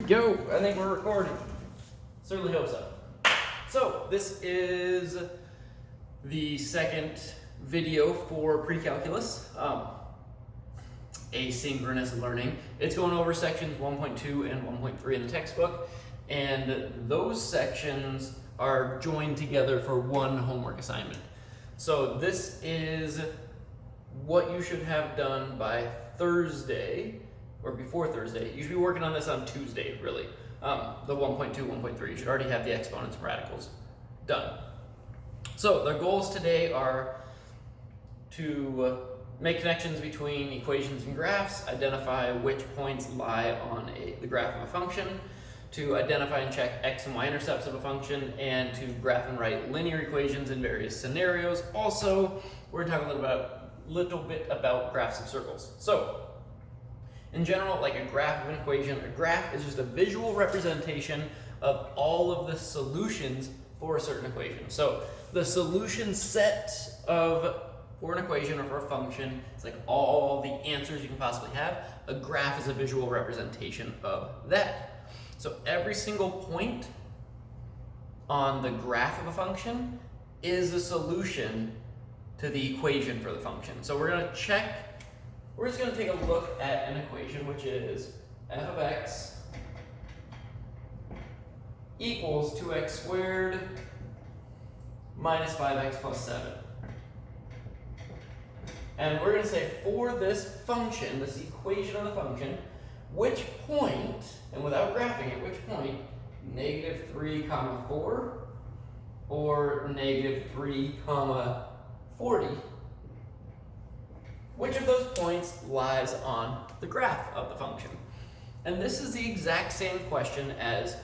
go. I think we're recording. Certainly hope so. So this is the second video for pre-calculus, asynchronous learning. It's going over sections 1.2 and 1.3 in the textbook, and those sections are joined together for one homework assignment. So this is what you should have done by Thursday, or before Thursday. You should be working on this on Tuesday, really. The 1.2, 1.3, you should already have the exponents and radicals done. So the goals today are to make connections between equations and graphs, identify which points lie on the graph of a function, to identify and check x and y intercepts of a function, and to graph and write linear equations in various scenarios. Also, we're going to talk a little bit about graphs of circles. So, in general, like a graph of an equation, a graph is just a visual representation of all of the solutions for a certain equation. So, the solution set for an equation or for a function, it's like all the answers you can possibly have. A graph is a visual representation of that. So every single point on the graph of a function is a solution to the equation for the function. So we're just going to take a look at an equation, which is f of x equals 2x squared minus 5x plus 7. And we're going to say for this function, this equation of the function, which point, and without graphing it, which point, negative 3 comma 4 or negative 3 comma 40, which of those points lies on the graph of the function? And this is the exact same question as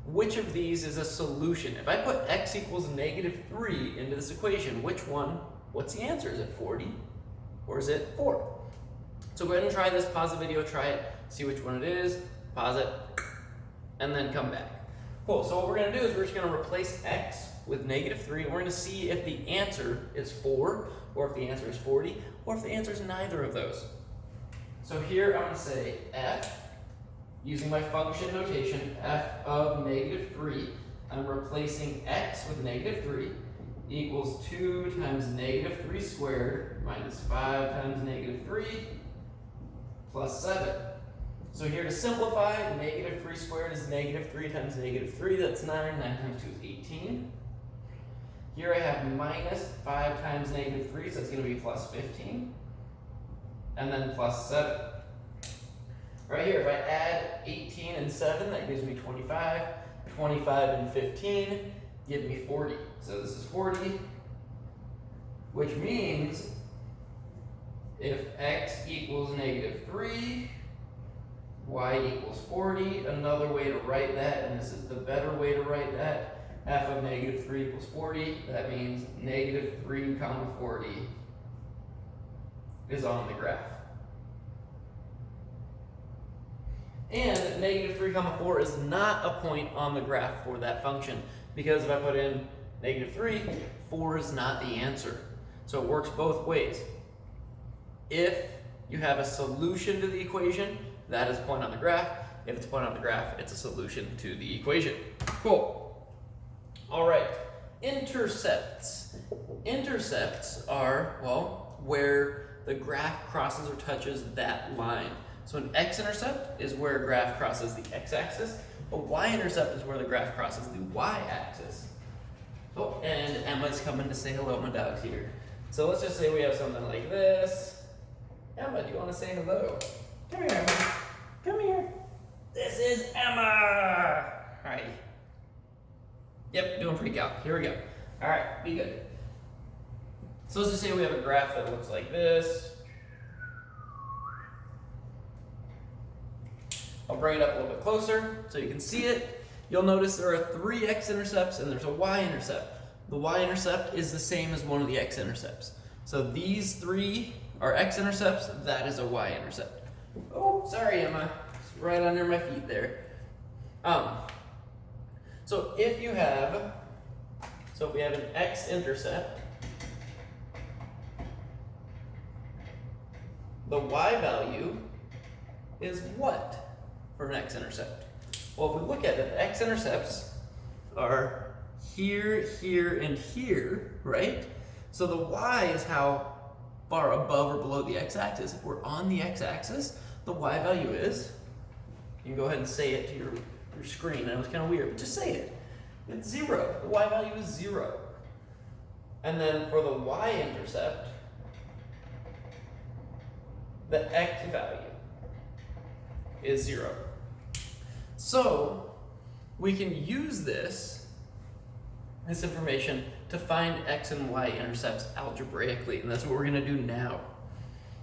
which of these is a solution. If I put x equals negative 3 into this equation, what's the answer? Is it 40 or is it 4? So go ahead and try this, pause the video, try it, see which one it is, pause it, and then come back. Cool, so what we're gonna do is we're just gonna replace x with negative 3, and we're gonna see if the answer is 4, or if the answer is 40, or if the answer is neither of those. So here I'm gonna say f, using my function notation, f of negative 3, I'm replacing x with negative 3, equals 2 times negative 3 squared minus 5 times negative 3 plus 7. So here to simplify, negative 3 squared is negative 3 times negative 3, that's 9. 9 times 2 is 18. Here I have minus 5 times negative 3, so it's going to be plus 15. And then plus 7. Right here, if I add 18 and 7, that gives me 25. 25 and 15 give me 40. So this is 40, which means if x equals negative 3, y equals 40. Another way to write that, and this is the better way to write that, f of negative 3 equals 40. That means negative 3 comma 40 is on the graph. And negative 3 comma 4 is not a point on the graph for that function, because if I put in negative 3, 4 is not the answer. So it works both ways. If you have a solution to the equation, that is a point on the graph. If it's a point on the graph, it's a solution to the equation. Cool. All right, intercepts. Intercepts are, well, where the graph crosses or touches that line. So an x-intercept is where a graph crosses the x-axis. A y-intercept is where the graph crosses the y-axis. Oh, and Emma's coming to say hello. My dog's here. So let's just say we have something like this. Emma, do you want to say hello? Come here, Emma. Come here. This is Emma. Hi. Yep, doing Precalc. Here we go. All right, be good. So let's just say we have a graph that looks like this. I'll bring it up a little bit closer so you can see it. You'll notice there are 3 x-intercepts and there's a y-intercept. The y-intercept is the same as one of the x-intercepts. So these 3 are x-intercepts, that is a y-intercept. Oh, sorry, Emma. It's right under my feet there. So if we have an x-intercept, the y value is what for an x-intercept? Well, if we look at it, the x-intercepts are here, here, and here, right? So the y is how far above or below the x-axis. If we're on the x-axis, the y value is, you can go ahead and say it to your screen. That was kind of weird, but just say it. It's 0. The y value is 0. And then for the y-intercept, the x value is 0. So we can use this information to find x and y intercepts algebraically, and that's what we're going to do now.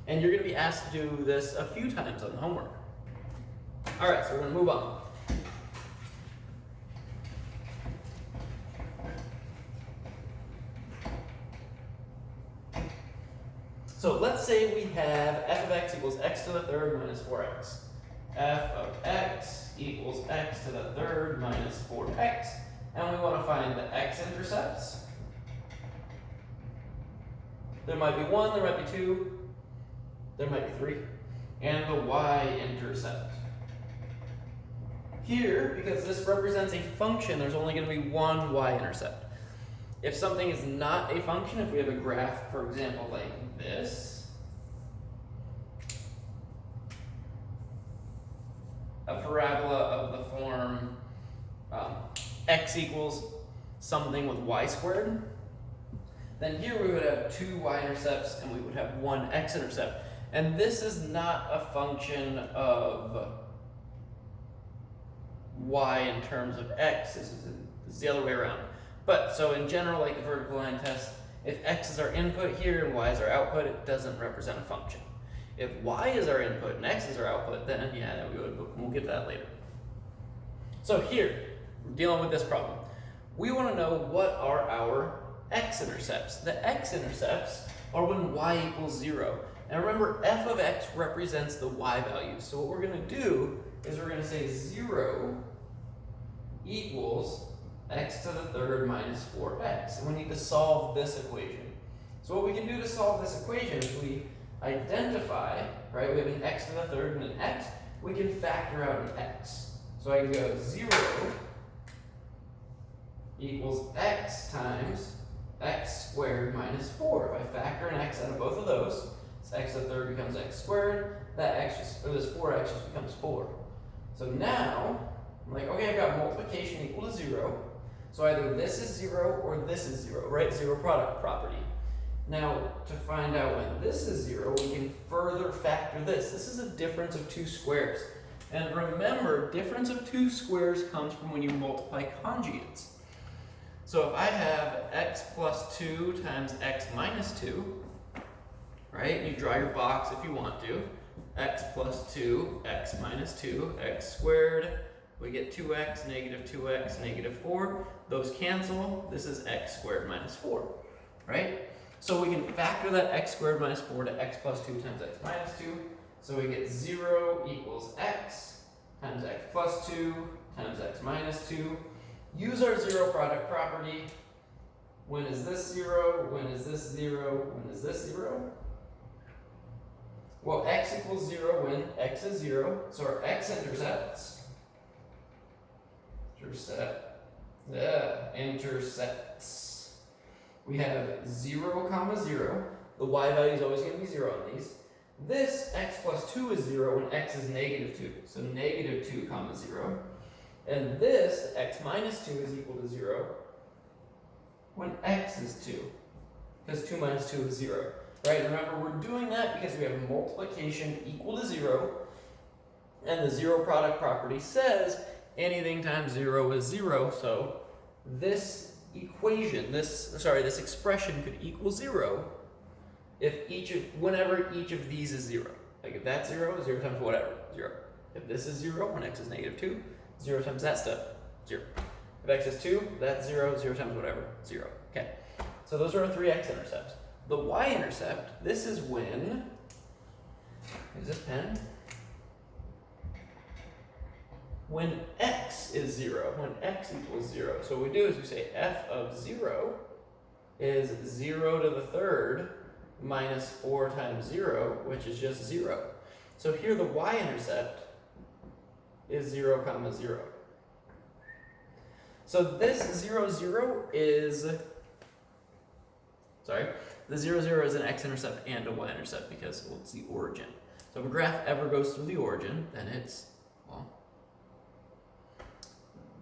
And you're going to be asked to do this a few times on the homework. All right, so we're going to move on. So let's say we have f of x equals x to the third minus 4x. F of x equals x to the third minus 4x. And we want to find the x-intercepts. There might be 1, there might be 2, there might be 3. And the y-intercept. Here, because this represents a function, there's only going to be one y-intercept. If something is not a function, if we have a graph, for example, like this, a parabola of the form x equals something with y squared, then here we would have two y-intercepts and we would have one x-intercept. And this is not a function of y in terms of x, this is the other way around. But so in general, like the vertical line test, if x is our input here and y is our output, it doesn't represent a function. If y is our input and x is our output, then yeah, we'll get to that later. So here, we're dealing with this problem. We want to know what are our x-intercepts. The x-intercepts are when y equals 0. And remember, f of x represents the y value. So what we're going to do is we're going to say 0 equals x to the third minus 4x. And we need to solve this equation. So what we can do to solve this equation is we identify, right, we have an x to the third and an x, we can factor out an x. So I can go 0 equals x times x squared minus 4. If I factor an x out of both of those, this x to the third becomes x squared, that x just, or this 4x just becomes 4. So now, I'm like, okay, I've got multiplication equal to 0. So either this is 0 or this is 0, right? Zero product property. Now, to find out when this is 0, we can further factor this. This is a difference of two squares. And remember, difference of two squares comes from when you multiply conjugates. So if I have x plus 2 times x minus 2, right? You draw your box if you want to. X plus 2, x minus 2, x squared. We get 2x, negative 4. Those cancel. This is x squared minus 4, right? So we can factor that x squared minus 4 to x plus 2 times x minus 2. So we get 0 equals x times x plus 2 times x minus 2. Use our zero product property. When is this 0? When is this 0? When is this 0? Well, x equals 0 when x is 0. So our x-intercepts intercepts. We have 0, 0. The y value is always going to be 0 on these. This x plus 2 is 0 when x is negative 2. So negative 2, 0. And this x minus 2 is equal to 0 when x is 2. Because 2 minus 2 is 0. Right? Remember, we're doing that because we have multiplication equal to 0. And the zero product property says anything times 0 is 0, so this equation, this expression could equal 0 if whenever each of these is 0. Like if that's 0, 0 times whatever, 0. If this is 0, when x is negative 2, 0 times that stuff, 0. If x is 2, that's 0, 0 times whatever, 0. Okay, so those are our three x-intercepts. The y-intercept, this is when, is this pen? When x is 0, when x equals 0. So what we do is we say f of 0 is 0 to the third minus 4 times 0, which is just 0. So here the y-intercept is 0, 0. So this 0, 0 is, the 0, 0 is an x-intercept and a y-intercept because, well, it's the origin. So if a graph ever goes through the origin, then it's, well,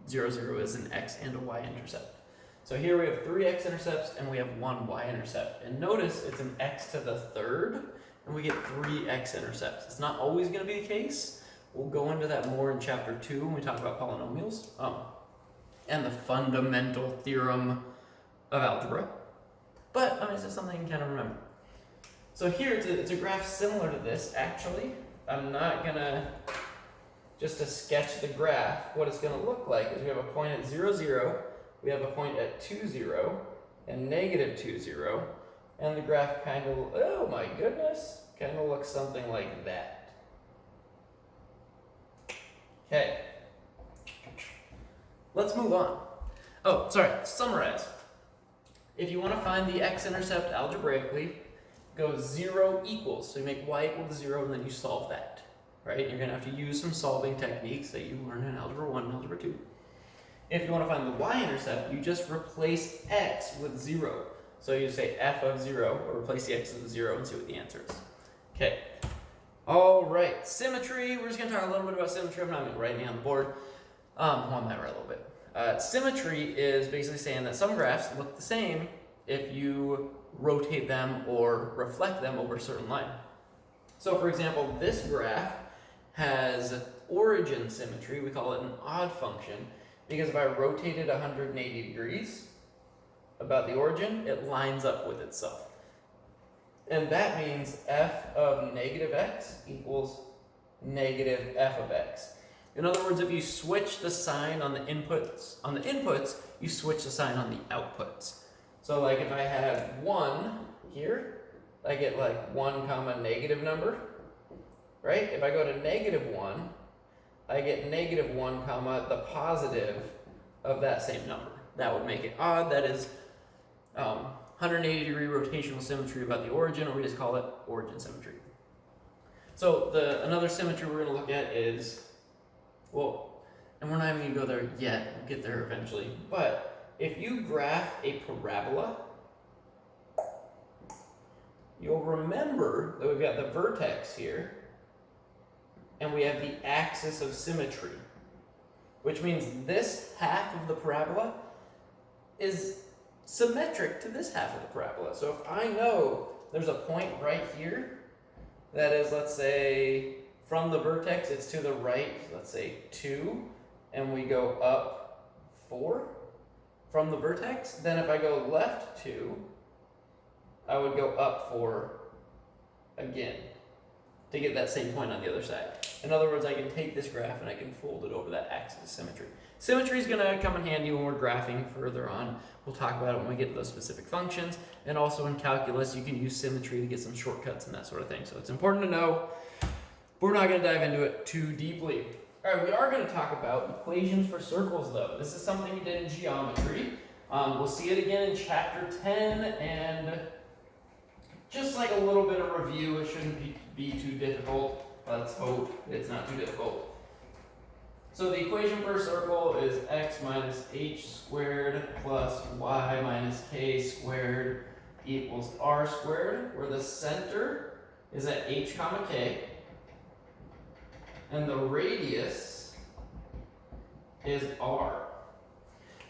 0, 0 is an x and a y-intercept. So here we have 3 x-intercepts and we have 1 y-intercept. And notice it's an x to the third, and we get 3 x-intercepts. It's not always going to be the case. We'll go into that more in chapter 2 when we talk about polynomials and the fundamental theorem of algebra. But it's just something you can kind of remember. So here it's a graph similar to this. Actually, I'm not going to, just to sketch the graph, what it's going to look like is we have a point at 0, 0. We have a point at 2, 0 and negative 2, 0, and the graph kind of, oh my goodness, kind of looks something like that. Okay, let's move on. Oh, sorry, summarize. If you want to find the x-intercept algebraically, go 0 equals, so you make y equal to 0 and then you solve that, right? You're going to have to use some solving techniques that you learned in Algebra 1 and Algebra 2. If you want to find the y-intercept, you just replace x with 0. So you say f of 0, or replace the x with 0 and see what the answer is. Okay. All right. Symmetry. We're just going to talk a little bit about symmetry. I'm not going to write anything on the board. Well, I might write a little bit. Symmetry is basically saying that some graphs look the same if you rotate them or reflect them over a certain line. So, for example, this graph has origin symmetry. We call it an odd function. Because if I rotate it 180 degrees about the origin, it lines up with itself. And that means f of negative x equals negative f of x. In other words, if you switch the sign on the inputs, you switch the sign on the outputs. So like if I had 1 here, I get like 1 comma negative number, right? If I go to negative 1, I get negative 1 comma the positive of that same number. That would make it odd. That is 180 degree rotational symmetry about the origin, or we just call it origin symmetry. So another symmetry we're going to look at is, well, and we're not even going to go there yet. We'll get there eventually. But if you graph a parabola, you'll remember that we've got the vertex here, and we have the axis of symmetry, which means this half of the parabola is symmetric to this half of the parabola. So if I know there's a point right here that is, let's say, from the vertex, it's to the right, let's say 2, and we go up 4 from the vertex, then if I go left 2, I would go up 4 again to get that same point on the other side. In other words, I can take this graph and I can fold it over that axis of symmetry. Symmetry is going to come in handy when we're graphing further on. We'll talk about it when we get to those specific functions. And also in calculus, you can use symmetry to get some shortcuts and that sort of thing. So it's important to know. We're not going to dive into it too deeply. All right, we are going to talk about equations for circles, though. This is something you did in geometry. We'll see it again in chapter 10, and just like a little bit of review, it shouldn't be too difficult. Let's hope it's not too difficult. So the equation for a circle is x minus h squared plus y minus k squared equals r squared, where the center is at h comma k, and the radius is r.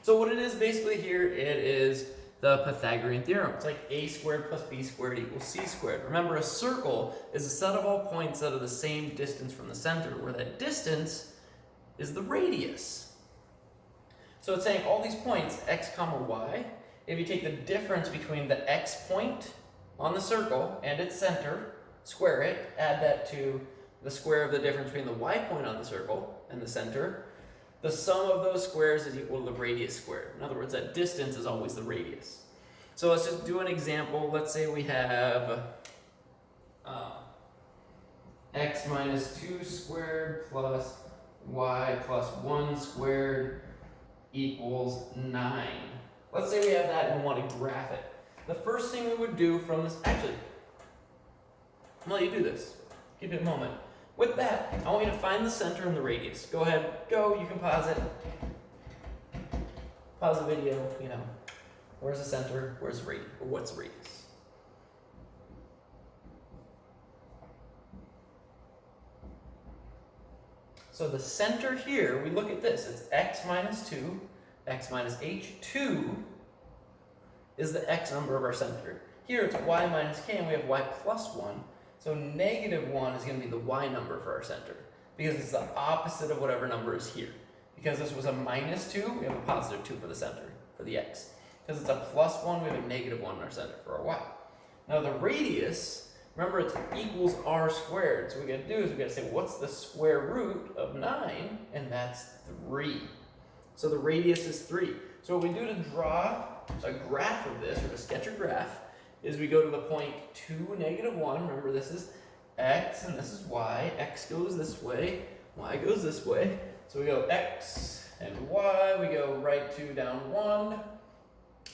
So what it is basically here, it is the Pythagorean theorem. It's like a squared plus b squared equals c squared. Remember, a circle is a set of all points that are the same distance from the center, where that distance is the radius. So it's saying all these points, x comma y, if you take the difference between the x point on the circle and its center, square it, add that to the square of the difference between the y point on the circle and the center, the sum of those squares is equal to the radius squared. In other words, that distance is always the radius. So let's just do an example. Let's say we have x minus 2 squared plus y plus 1 squared equals 9. Let's say we have that and we want to graph it. The first thing we would do from this, actually, I'll let you do this. Give it a moment. With that, I want you to find the center and the radius. Go ahead, go, you can pause it. pause the video, you know, where's the center, where's radius, or what's radius? So the center here, we look at this, it's x minus 2, x minus h. 2 is the x number of our center. Here it's y minus k, and we have y plus 1. So negative 1 is going to be the y number for our center, because it's the opposite of whatever number is here. Because this was a minus 2, we have a positive 2 for the center, for the x. Because it's a plus 1, we have a negative 1 in our center for our y. Now the radius, remember it's equals r squared. So what we got to do is we got to say, what's the square root of 9? And that's 3. So the radius is 3. So what we do to draw a graph of this, or to sketch a graph, is we go to the point 2, negative 1. Remember this is x and this is y. X goes this way, y goes this way. So we go x and y, we go right 2, down 1.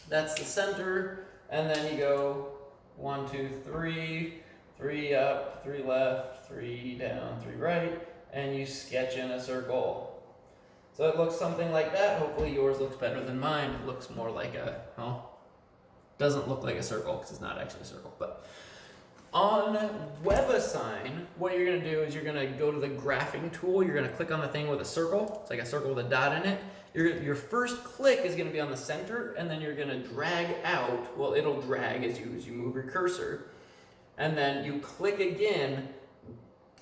That's the center. And then you go 1, 2, 3, 3 up, 3 left, 3 down, 3 right, and you sketch in a circle. So it looks something like that. Hopefully yours looks better than mine. It looks more like a, well, doesn't look like a circle because it's not actually a circle. But on WebAssign, what you're going to do is you're going to go to the graphing tool. You're going to click on the thing with a circle. It's like a circle with a dot in it. Your first click is going to be on the center, and then you're going to drag out. Well, it'll drag as you move your cursor. And then you click again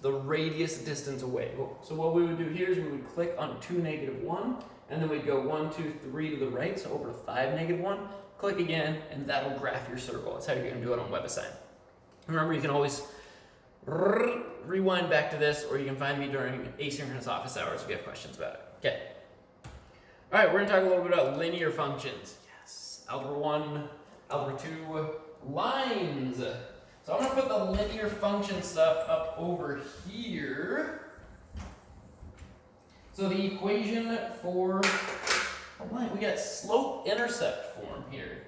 the radius distance away. So what we would do here is we would click on 2, negative 1, and then we'd go 1, 2, 3 to the right, so over to 5, negative 1. Click again, and that'll graph your circle. That's how you're going to do it on WebAssign. Remember, you can always rewind back to this, or you can find me during asynchronous office hours if you have questions about it. Okay. All right, we're going to talk a little bit about linear functions. Yes. Algebra 1, Algebra 2, lines. So I'm going to put the linear function stuff up over here. So the equation for a line, we got slope-intercept form here.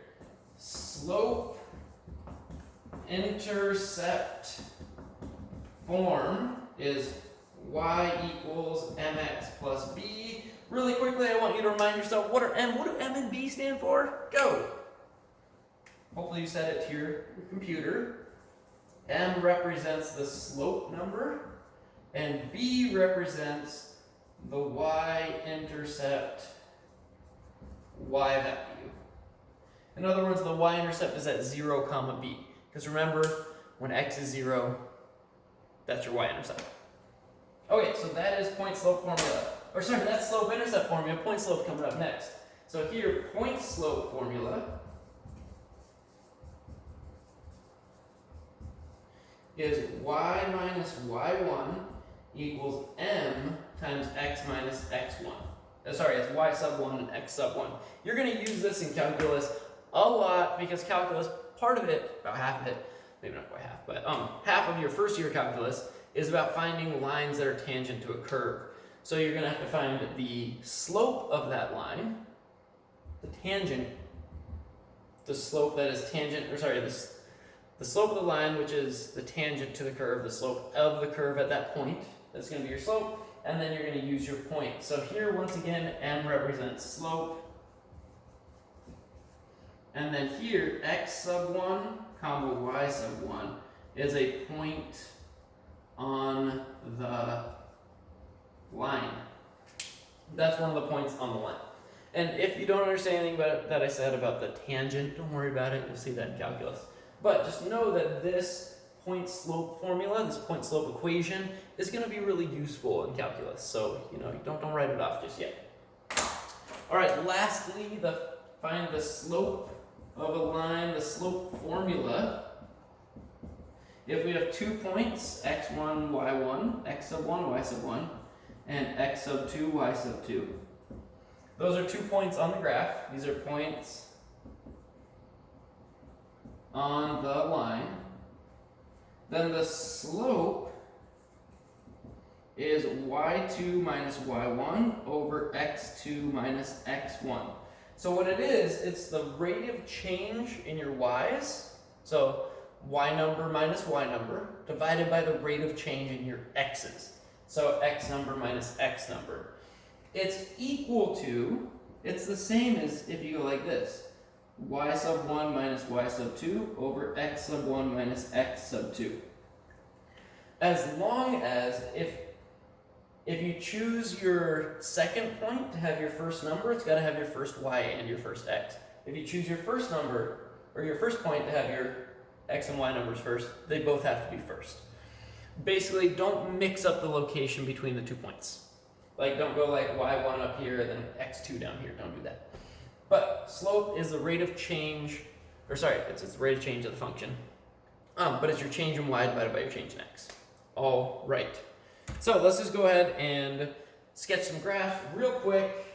Slope-intercept form is y equals mx plus b. Really quickly, I want you to remind yourself, what do m and b stand for? Go! Hopefully you set it to your computer. M represents the slope number, and B represents the y-intercept y value. In other words, the y-intercept is at 0, comma b. Because remember, when x is 0, that's your y-intercept. Okay, so that is point-slope formula. Or sorry, that's slope-intercept formula. Point-slope coming up next. So here, point-slope formula is y minus y1 equals m times x minus x1. Sorry, it's y sub 1 and x sub 1. You're going to use this in calculus a lot because calculus, part of it, about half of it, maybe not quite half, but half of your first year calculus is about finding lines that are tangent to a curve. So you're going to have to find the slope of that line, the tangent, the slope that is tangent, or sorry, the slope of the line, which is the tangent to the curve, the slope of the curve at that point, that's going to be your slope, and then you're going to use your point. So here, once again, m represents slope, and then here, x sub 1, comma y sub 1 is a point on the line. That's one of the points on the line. And if you don't understand anything about that I said about the tangent, don't worry about it, you'll see that in calculus. But just know that this point-slope formula, this point-slope equation, is going to be really useful in calculus. So, you know, don't write it off just yet. All right, lastly, find the slope of a line, the slope formula. If we have 2 points, x1, y1, x sub 1, y sub 1, and x sub 2, y sub 2. Those are 2 points on the graph. These are points on the line. Then the slope is y2 minus y1 over x2 minus x1. So what it is, it's the rate of change in your y's, so y number minus y number, divided by the rate of change in your x's. So x number minus x number. It's equal to It's the same as if you go like this. Y sub 1 minus y sub 2 over x sub 1 minus x sub 2. As long as if you choose your second point to have your first number, it's got to have your first y and your first x. If you choose your first number, or your first point to have your x and y numbers first, they both have to be first. Basically, don't mix up the location between the 2 points. Like, don't go like y1 up here and then x2 down here. Don't do that. But slope is the rate of change, or sorry, it's the rate of change of the function. But it's your change in y divided by your change in x. All right. So let's just go ahead and sketch some graphs real quick,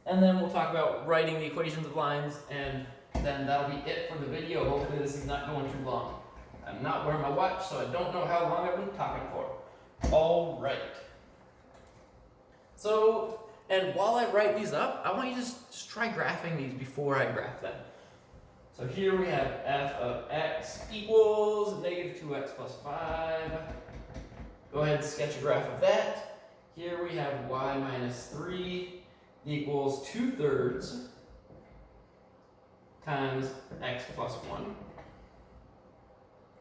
and then we'll talk about writing the equations of lines, and then that'll be it for the video. Hopefully this is not going too long. I'm not wearing my watch, so I don't know how long I've been talking for. All right. So, and while I write these up, I want you to just try graphing these before I graph them. So here we have f of x equals negative 2x plus 5. Go ahead and sketch a graph of that. Here we have y minus 3 equals 2/3 times x plus 1.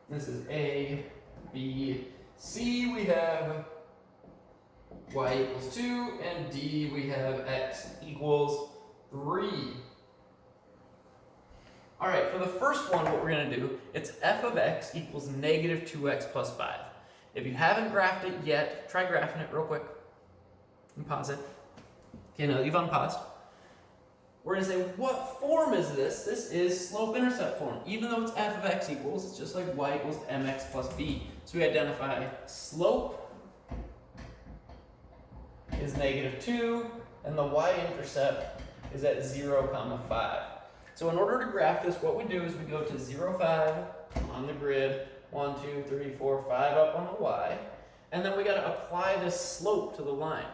This is A, B, C, we have y equals 2, and D, we have x equals 3. All right, for the first one, what we're going to do, it's f of x equals negative 2x plus 5. If you haven't graphed it yet, try graphing it real quick. And pause it. Okay, now you've unpaused. We're going to say, what form is this? This is slope-intercept form. Even though it's f of x equals, it's just like y equals mx plus b. So we identify slope is negative 2, and the y-intercept is at 0, 5. So in order to graph this, what we do is we go to 0, 5 on the grid, 1, 2, 3, 4, 5 up on the y, and then we got to apply this slope to the line.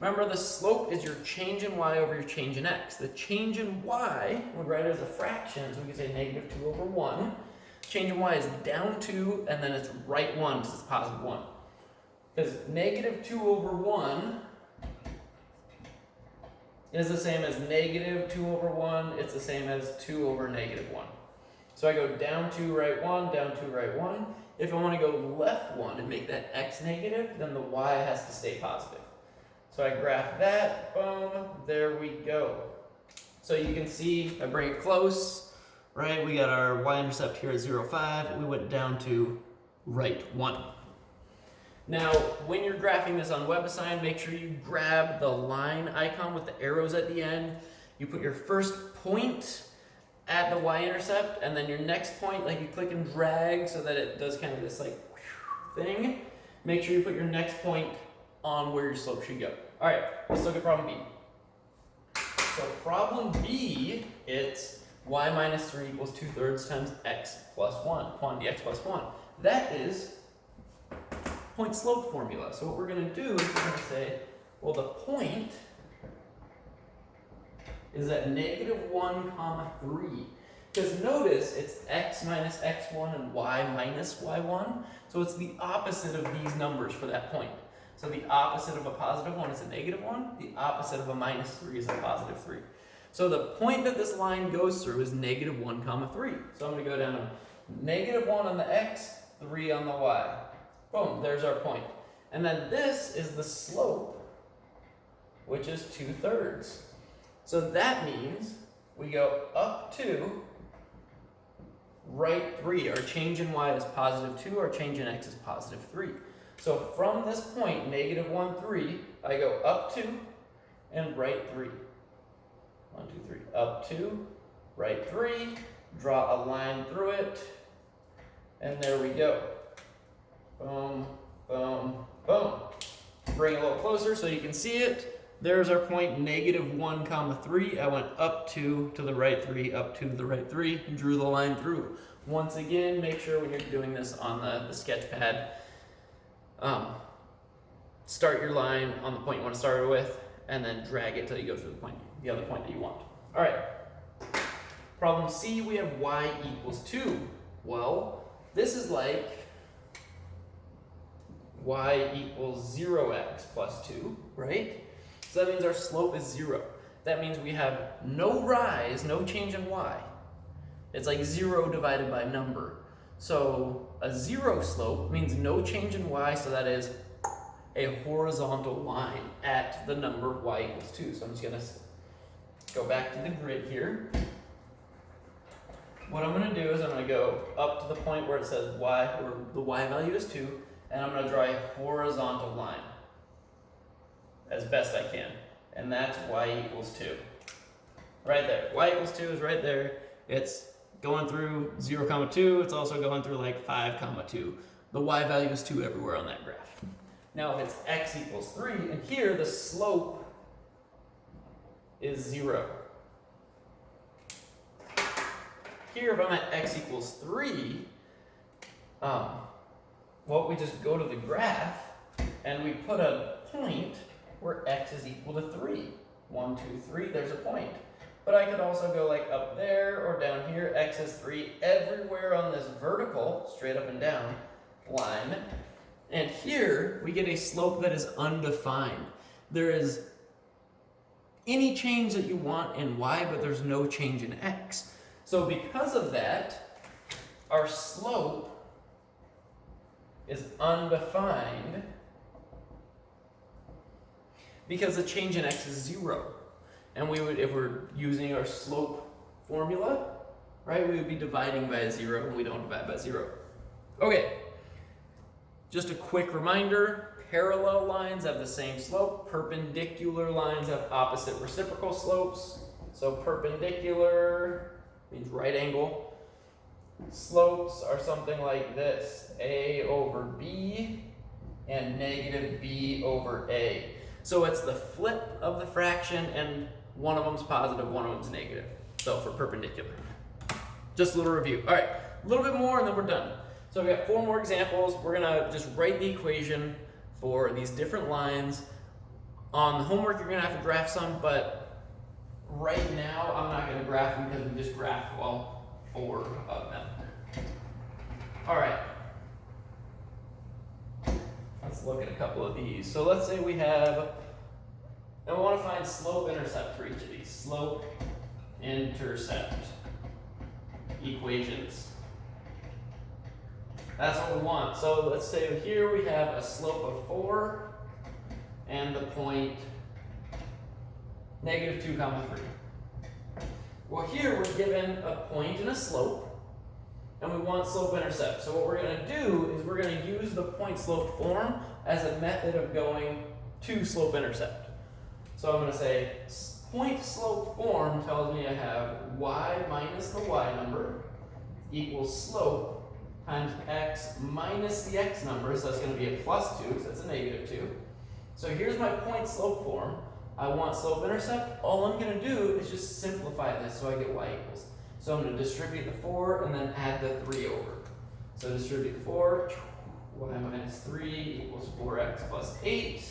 Remember, the slope is your change in y over your change in x. The change in y, we write it as a fraction, so we can say negative 2 over 1. Change in y is down 2, and then it's right 1 because it's positive 1. Because negative 2 over 1 is the same as negative 2 over 1. It's the same as 2 over negative 1. So I go down 2, right 1, down 2, right 1. If I want to go left 1 and make that x negative, then the y has to stay positive. So I graph that, boom, there we go. So you can see, if I bring it close, right, we got our y-intercept here at 0, 5. We went down to right 1. Now, when you're graphing this on WebAssign, make sure you grab the line icon with the arrows at the end. You put your first point at the y-intercept, and then your next point, like you click and drag so that it does kind of this like thing. Make sure you put your next point on where your slope should go. All right, let's look at problem B. So problem B, it's y minus 3 equals 2/3 times x plus 1, quantity x plus 1. That is point slope formula. So what we're going to do is we're going to say, well, the point is at negative 1, 3. Because notice it's x minus x1 and y minus y1. So it's the opposite of these numbers for that point. So the opposite of a positive 1 is a negative 1. The opposite of a minus 3 is a positive 3. So the point that this line goes through is negative 1, 3. So I'm going to go down to negative 1 on the x, 3 on the y. Boom, there's our point. And then this is the slope, which is 2/3. So that means we go up to right 3. Our change in y is positive 2. Our change in x is positive 3. So from this point, negative 1, 3, I go up 2 and right 3. 1, 2, 3. Up 2, right 3. Draw a line through it. And there we go. Boom, boom, boom. Bring it a little closer so you can see it. There's our point, negative 1, 3. I went up 2 to the right 3, up 2 to the right 3, and drew the line through. Once again, make sure when you're doing this on the sketch pad, start your line on the point you want to start it with, and then drag it till you go through the other point that you want. All right. Problem C, we have y equals 2. Well, this is like y equals 0x plus 2, right? So that means our slope is 0. that means we have no rise, no change in y. It's like 0 divided by number. So a 0 slope means no change in y, so that is a horizontal line at the number y equals 2. So I'm just going to go back to the grid here. What I'm going to do is I'm going to go up to the point where it says y, where the y value is 2, and I'm going to draw a horizontal line as best I can. And that's y equals 2. Right there. Y equals 2 is right there. It's going through 0, 2. It's also going through like 5, 2. The y value is 2 everywhere on that graph. Now if it's x equals 3, and here the slope is 0. Here, if I'm at x equals 3, well, we just go to the graph and we put a point where x is equal to 3. 1, 2, 3, there's a point. But I could also go like up there or down here, x is 3, everywhere on this vertical, straight up and down line. And here, we get a slope that is undefined. There is any change that you want in y, but there's no change in x. So because of that, our slope is undefined because the change in x is 0. And we would, if we're using our slope formula, right, we would be dividing by a 0, and we don't divide by 0. Okay, just a quick reminder, parallel lines have the same slope, perpendicular lines have opposite reciprocal slopes. So perpendicular means right angle. Slopes are something like this, a over b and negative b over a. So it's the flip of the fraction, and one of them's positive, one of them's negative. So for perpendicular. Just a little review. All right, a little bit more and then we're done. So we got 4 more examples. We're gonna just write the equation for these different lines. On the homework, you're gonna have to graph some, but right now I'm not gonna graph them because we just graphed all 4 of them. All right. Let's look at a couple of these. So let's say we have, and we want to find slope intercept for each of these. Slope intercept equations. That's what we want. So let's say here we have a slope of 4 and the point negative 2, 3. Well, here we're given a point and a slope, and we want slope intercept. So what we're going to do is we're going to use the point slope form as a method of going to slope intercept. So I'm going to say point slope form tells me I have y minus the y number equals slope times x minus the x number, so that's going to be a plus 2, so that's a negative 2. So here's my point slope form. I want slope intercept. All I'm going to do is just simplify this so I get y equals. So I'm going to distribute the 4 and then add the 3 over. So distribute the 4, y minus 3 equals 4x plus 8.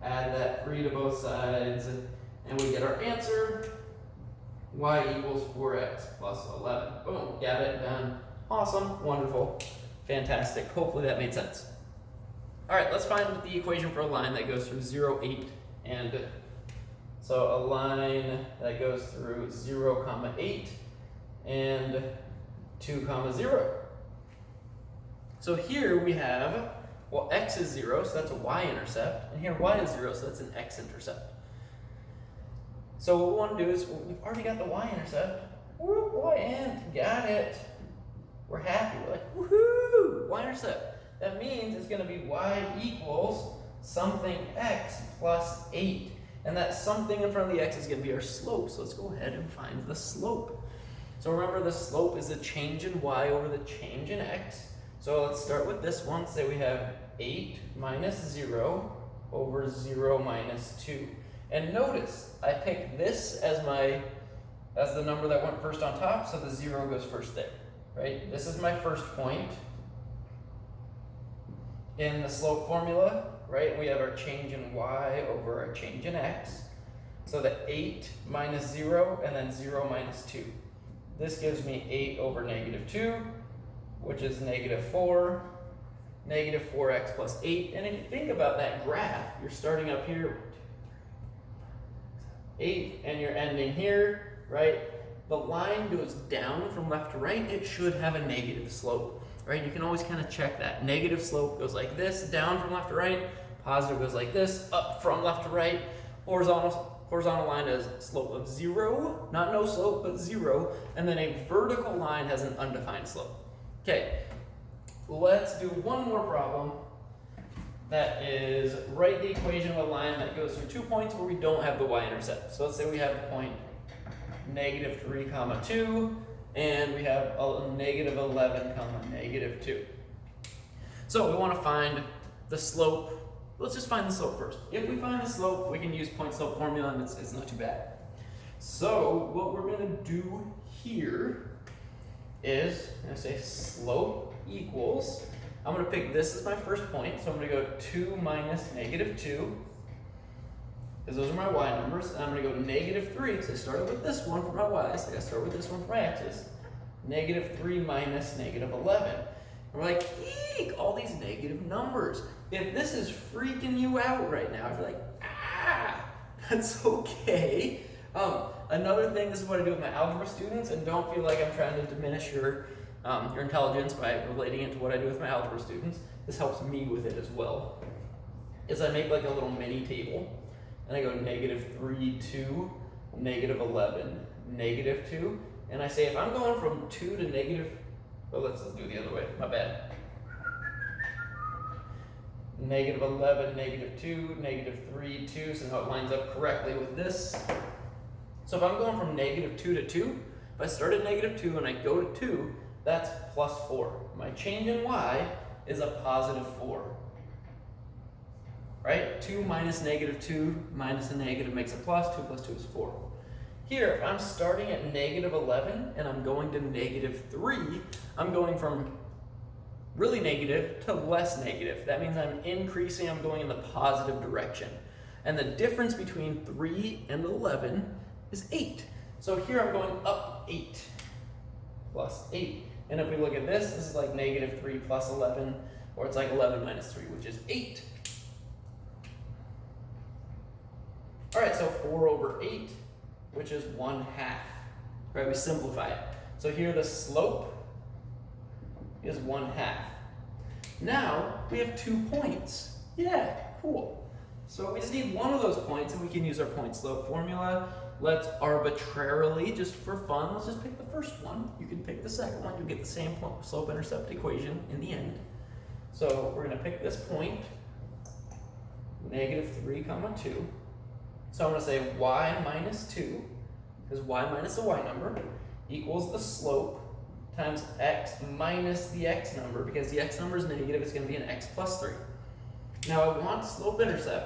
Add that 3 to both sides, and we get our answer. Y equals 4x plus 11. Boom, got it, done. Awesome, wonderful, fantastic. Hopefully that made sense. All right, let's find the equation for a line that goes through 0, 8, and so a line that goes through 0, 8 and 2, 0. So here we have, well, x is 0, so that's a y-intercept, and here y is 0, so that's an x-intercept. So what we want to do is, well, we've already got the y-intercept. Whoop, y-int, got it. We're happy, we're like, woohoo, y-intercept. That means it's going to be y equals something x plus 8. And that something in front of the x is going to be our slope. So let's go ahead and find the slope. So remember, the slope is the change in y over the change in x. So let's start with this one. Say we have 8 minus 0 over 0 minus 2. And notice, I picked this as the number that went first on top, so the 0 goes first there, right? This is my first point in the slope formula, right? We have our change in y over our change in x. So the 8 minus 0 and then 0 minus 2. This gives me 8 over negative 2, which is negative 4, negative 4x plus 8. And if you think about that graph, you're starting up here, 8, and you're ending here, right? The line goes down from left to right, it should have a negative slope, right? You can always kind of check that. Negative slope goes like this, down from left to right. Positive goes like this, up from left to right. Horizontal line has a slope of 0, not no slope, but 0. And then a vertical line has an undefined slope. Okay, let's do one more problem. That is, write the equation of a line that goes through 2 points where we don't have the y-intercept. So let's say we have a point -3, 2, and we have a -11, -2. So we want to find the slope. Let's just find the slope first. If we find the slope, we can use point slope formula, and it's not too bad. So what we're going to do here is, I'm going to say slope equals, I'm going to pick this as my first point, so I'm going to go 2 minus -2, because those are my y numbers, and I'm going to go -3, because I started with this one for my y's, so I got to start with this one for my x's. -3 minus -11. And we're like, eek, all these negative numbers. If this is freaking you out right now, if you're like, that's okay. Another thing, this is what I do with my algebra students, and don't feel like I'm trying to diminish your intelligence by relating it to what I do with my algebra students. This helps me with it as well. Is I make like a little mini table, and I go -3, 2, -11, -2, and I say if I'm going from 2 to negative, well, let's do it the other way, my bad. -11, -2, -3, 2, so now it lines up correctly with this. So if I'm going from -2 to 2, if I start at -2 and I go to 2, that's +4. My change in y is a +4. Right? 2 minus -2 minus a negative makes a plus, 2 plus 2 is 4. Here, if I'm starting at -11 and I'm going to -3, I'm going from really negative to less negative. That means I'm increasing, I'm going in the positive direction. And the difference between 3 and 11 is 8. So here I'm going up 8 plus 8. And if we look at this, this is like -3 plus 11, or it's like 11 minus 3, which is 8. All right, so 4 over 8, which is 1/2, right? We simplify it. So here the slope is 1/2. Now we have 2 points. Yeah, cool. So we just need one of those points, and we can use our point slope formula. Let's arbitrarily, just for fun, let's just pick the first one. You can pick the second one. You'll get the same slope intercept equation in the end. So we're going to pick this point, -3, 2. So I'm going to say y minus 2, because y minus the y number, equals the slope times x minus the x number, because the x number is negative, it's going to be an x plus 3. Now I want slope intercept,